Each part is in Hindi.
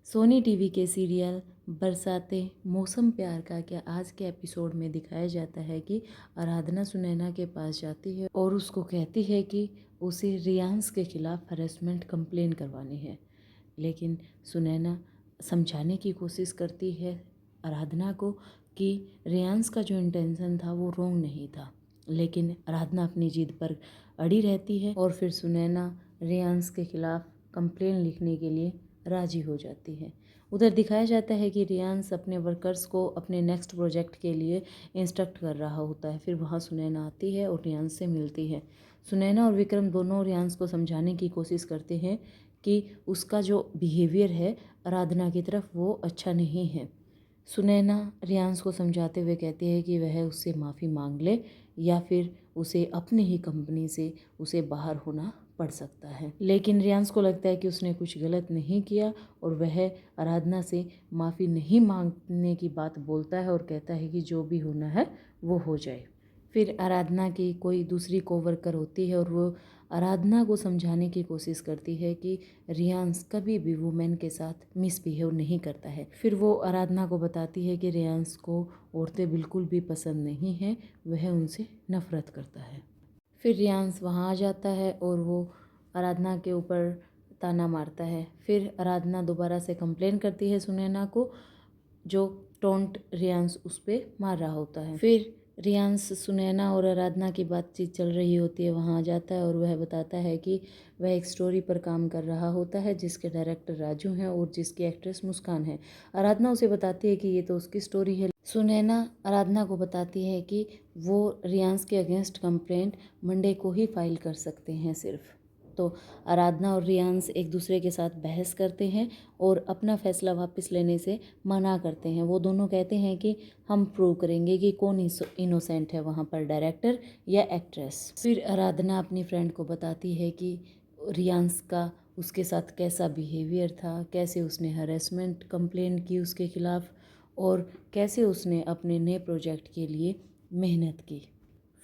सोनी टीवी के सीरियल बरसाते मौसम प्यार का क्या आज के एपिसोड में दिखाया जाता है कि आराधना सुनैना के पास जाती है और उसको कहती है कि उसे रियांस के खिलाफ हरेसमेंट कंप्लेन करवानी है। लेकिन सुनैना समझाने की कोशिश करती है आराधना को कि रियांस का जो इंटेंशन था वो रॉन्ग नहीं था, लेकिन आराधना अपनी जिद पर अड़ी रहती है और फिर सुनैना रियांस के खिलाफ कंप्लेन लिखने के लिए राजी हो जाती है। उधर दिखाया जाता है कि रियांस अपने वर्कर्स को अपने नेक्स्ट प्रोजेक्ट के लिए इंस्ट्रक्ट कर रहा होता है। फिर वहाँ सुनैना आती है और रियांस से मिलती है। सुनैना और विक्रम दोनों रियांस को समझाने की कोशिश करते हैं कि उसका जो बिहेवियर है आराधना की तरफ वो अच्छा नहीं है। सुनैना रियांस को समझाते हुए कहती है कि वह उससे माफ़ी मांग ले या फिर उसे अपनी ही कंपनी से उसे बाहर होना पड़ सकता है। लेकिन रियांस को लगता है कि उसने कुछ गलत नहीं किया और वह आराधना से माफ़ी नहीं मांगने की बात बोलता है और कहता है कि जो भी होना है वो हो जाए। फिर आराधना की कोई दूसरी कोवर्कर होती है और वो आराधना को समझाने की कोशिश करती है कि रियांस कभी भी वुमेन के साथ मिसबिहेव नहीं करता है। फिर वो आराधना को बताती है कि रियांस को औरतें बिल्कुल भी पसंद नहीं हैं, वह उनसे नफ़रत करता है। फिर रियांस वहाँ आ जाता है और वो आराधना के ऊपर ताना मारता है। फिर आराधना दोबारा से कंप्लेन करती है सुनैना को, जो टोंट रियांस उस पर मार रहा होता है। फिर रियांस सुनैना और आराधना की बातचीत चल रही होती है, वहाँ आ जाता है और वह बताता है कि वह एक स्टोरी पर काम कर रहा होता है जिसके डायरेक्टर राजू हैं और जिसकी एक्ट्रेस मुस्कान है। आराधना उसे बताती है कि ये तो उसकी स्टोरी है। सुनैना आराधना को बताती है कि वो रियांस के अगेंस्ट कंप्लेंट मंडे को ही फाइल कर सकते हैं सिर्फ। तो आराधना और रियांस एक दूसरे के साथ बहस करते हैं और अपना फैसला वापस लेने से मना करते हैं। वो दोनों कहते हैं कि हम प्रूव करेंगे कि कौन इनोसेंट है, वहाँ पर डायरेक्टर या एक्ट्रेस। फिर आराधना अपनी फ्रेंड को बताती है कि रियांस का उसके साथ कैसा बिहेवियर था, कैसे उसने हरेसमेंट कंप्लेन की उसके खिलाफ़ और कैसे उसने अपने नए प्रोजेक्ट के लिए मेहनत की।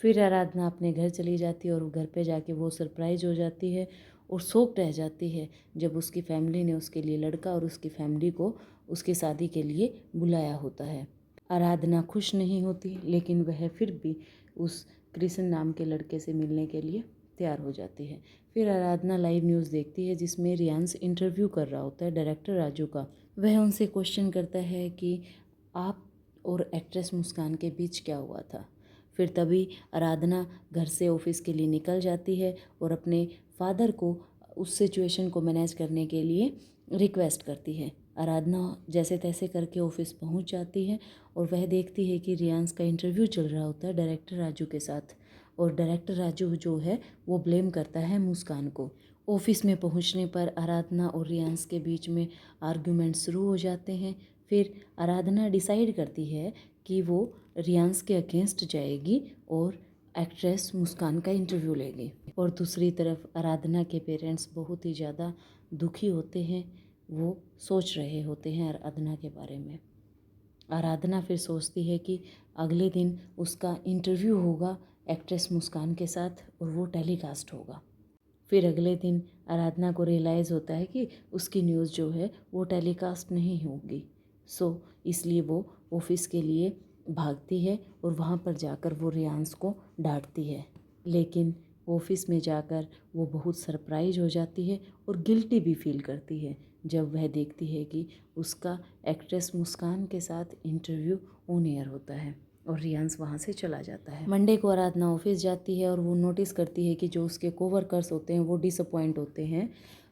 फिर आराधना अपने घर चली जाती है और घर पे जाके वो सरप्राइज हो जाती है और शॉक रह जाती है जब उसकी फैमिली ने उसके लिए लड़का और उसकी फैमिली को उसकी शादी के लिए बुलाया होता है। आराधना खुश नहीं होती, लेकिन वह फिर भी उस कृष्ण नाम के लड़के से मिलने के लिए तैयार हो जाती है। फिर आराधना लाइव न्यूज़ देखती है जिसमें रियांस इंटरव्यू कर रहा होता है डायरेक्टर राजू का। वह उनसे क्वेश्चन करता है कि आप और एक्ट्रेस मुस्कान के बीच क्या हुआ था। फिर तभी आराधना घर से ऑफिस के लिए निकल जाती है और अपने फादर को उस सिचुएशन को मैनेज करने के लिए रिक्वेस्ट करती है। आराधना जैसे तैसे करके ऑफिस पहुंच जाती है और वह देखती है कि रियांस का इंटरव्यू चल रहा होता है डायरेक्टर राजू के साथ और डायरेक्टर राजू जो है वो ब्लेम करता है मुस्कान को। ऑफिस में पहुंचने पर आराधना और रियांस के बीच में आर्ग्यूमेंट शुरू हो जाते हैं। फिर आराधना डिसाइड करती है कि वो रियांस के अगेंस्ट जाएगी और एक्ट्रेस मुस्कान का इंटरव्यू लेगी। और दूसरी तरफ आराधना के पेरेंट्स बहुत ही ज़्यादा दुखी होते हैं, वो सोच रहे होते हैं आराधना के बारे में। आराधना फिर सोचती है कि अगले दिन उसका इंटरव्यू होगा एक्ट्रेस मुस्कान के साथ और वो टेलीकास्ट होगा। फिर अगले दिन आराधना को रियलाइज़ होता है कि उसकी न्यूज़ जो है वो टेलीकास्ट नहीं होगी। इसलिए वो ऑफिस के लिए भागती है और वहाँ पर जाकर वो रियांस को डांटती है। लेकिन ऑफिस में जाकर वो बहुत सरप्राइज हो जाती है और गिल्टी भी फील करती है जब वह देखती है कि उसका एक्ट्रेस मुस्कान के साथ इंटरव्यू ऑन एयर होता है और रियांस वहाँ से चला जाता है। मंडे को आराधना ऑफिस जाती है और वो नोटिस करती है कि जो उसके कोवर्कर्स होते हैं वो डिसअपॉइंट होते हैं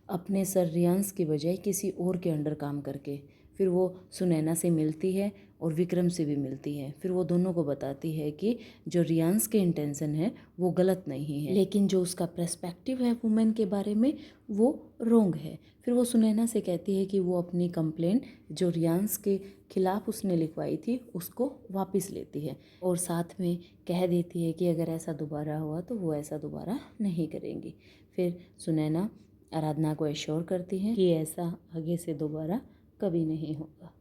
अपने सर रियांस की बजाय किसी और के अंडर काम करके। फिर वो सुनैना से मिलती है और विक्रम से भी मिलती है। फिर वो दोनों को बताती है कि जो रियांस के इंटेंशन है वो गलत नहीं है, लेकिन जो उसका पर्सपेक्टिव है वुमेन के बारे में वो रॉन्ग है। फिर वो सुनैना से कहती है कि वो अपनी कंप्लेंट जो रियांस के खिलाफ उसने लिखवाई थी उसको वापस लेती है और साथ में कह देती है कि अगर ऐसा दोबारा हुआ तो वो ऐसा दोबारा नहीं करेंगी। फिर सुनैना आराधना को एश्योर करती है कि ऐसा आगे से दोबारा कभी नहीं होगा।